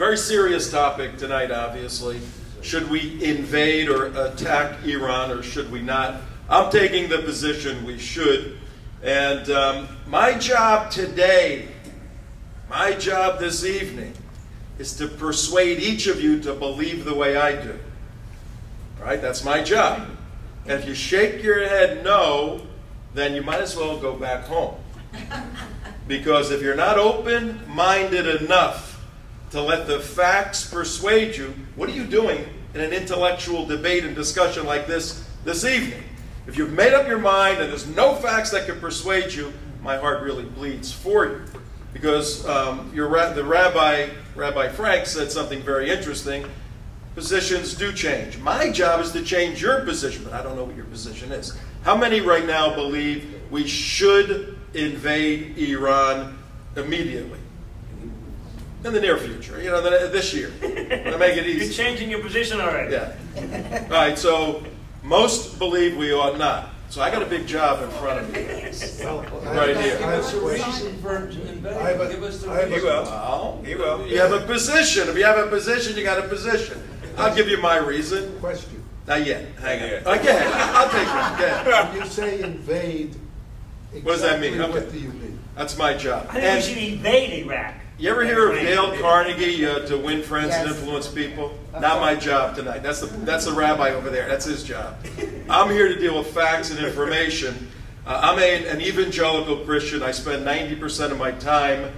very serious topic tonight, obviously. Should we invade or attack Iran, or should we not? I'm taking the position we should. And my job today, my job this evening, is to persuade each of you to believe the way I do. All right? That's my job. And if you shake your head no, then you might as well go back home. Because if you're not open-minded enough to let the facts persuade you, what are you doing in an intellectual debate and discussion like this evening? If you've made up your mind and there's no facts that can persuade you, my heart really bleeds for you. Because the Rabbi Frank said something very interesting. Positions do change. My job is to change your position, but I don't know what your position is. How many right now believe we should invade Iran immediately? In the near future, you know, this year. To make it easy. You're changing your position already. Yeah. All right, so most believe we ought not. So I got a big job in front of me. Right here. Give us a reason for invading. Give us the reason. He will. You have a position. If you have a position, you got a position. I'll give you my reason. Question. Not yet. Hang on. Okay, I'll take it. Okay. When you say invade, what does that mean? What Okay. do you mean? That's my job. I think we should invade Iraq. You ever hear of Dale Carnegie to win friends and influence people? Not my job tonight. That's the rabbi over there. That's his job. I'm here to deal with facts and information. I'm an evangelical Christian. I spend 90% of my time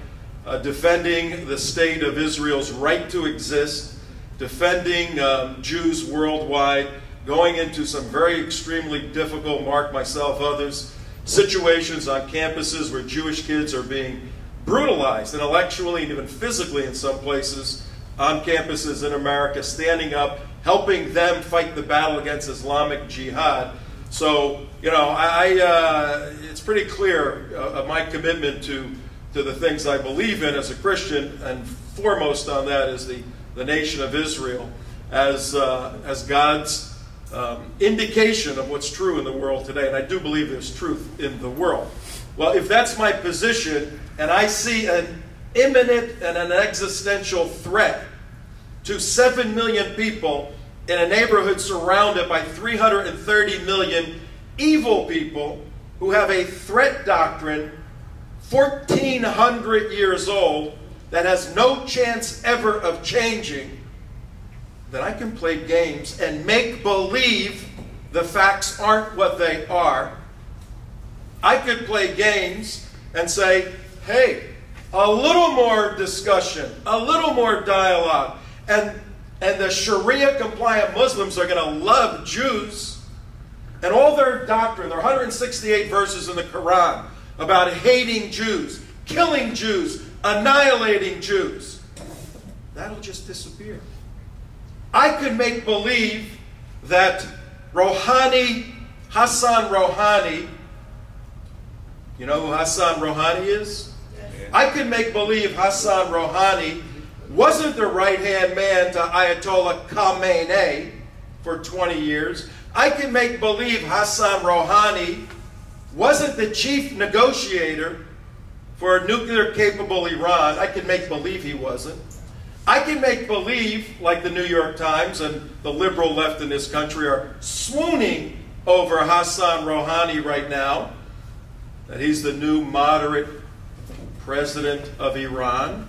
defending the state of Israel's right to exist, defending Jews worldwide, going into some very extremely difficult, mark myself, others, situations on campuses where Jewish kids are being brutalized intellectually and even physically in some places on campuses in America, standing up, helping them fight the battle against Islamic jihad. So, you know, it's pretty clear my commitment to the things I believe in as a Christian, and foremost on that is the nation of Israel as God's indication of what's true in the world today. And I do believe there's truth in the world. Well, if that's my position, and I see an imminent and an existential threat to 7 million people in a neighborhood surrounded by 330 million evil people who have a threat doctrine 1,400 years old that has no chance ever of changing, then I can play games and make believe the facts aren't what they are. I could play games and say, hey, a little more discussion, a little more dialogue, and the Sharia-compliant Muslims are going to love Jews, and all their doctrine, there are 168 verses in the Quran about hating Jews, killing Jews, annihilating Jews. That'll just disappear. I could make believe that Hassan Rouhani, you know who Hassan Rouhani is? I could make believe Hassan Rouhani wasn't the right-hand man to Ayatollah Khamenei for 20 years. I can make believe Hassan Rouhani wasn't the chief negotiator for a nuclear-capable Iran. I can make believe he wasn't. I can make believe, like the New York Times and the liberal left in this country are swooning over Hassan Rouhani right now, that he's the new moderate president of Iran.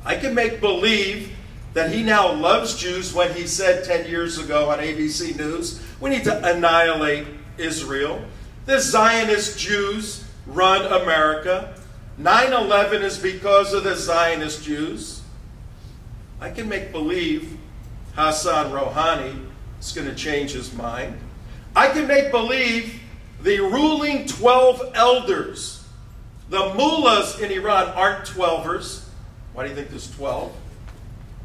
I can make believe that he now loves Jews when he said 10 years ago on ABC News, we need to annihilate Israel. The Zionist Jews run America. 9/11 is because of the Zionist Jews. I can make believe Hassan Rouhani is going to change his mind. I can make believe the ruling 12 elders, the mullahs in Iran aren't 12ers. Why do you think there's 12?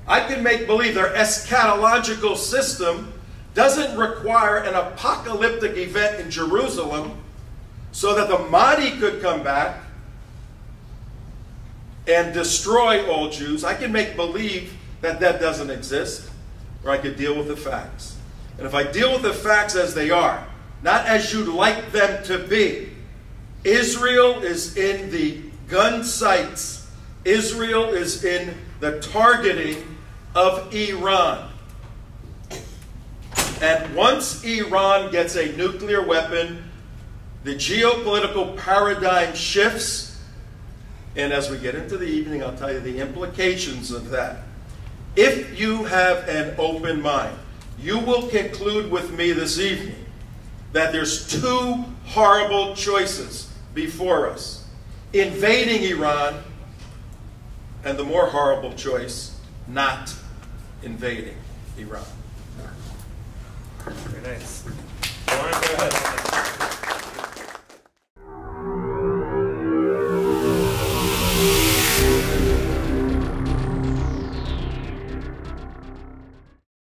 I can make believe their eschatological system doesn't require an apocalyptic event in Jerusalem so that the Mahdi could come back and destroy all Jews. I can make believe that that doesn't exist, or I could deal with the facts. And if I deal with the facts as they are, not as you'd like them to be, Israel is in the gun sights. Israel is in the targeting of Iran. And once Iran gets a nuclear weapon, the geopolitical paradigm shifts. And as we get into the evening, I'll tell you the implications of that. If you have an open mind, you will conclude with me this evening that there's two horrible choices before us: invading Iran, and the more horrible choice, not invading Iran. Very nice.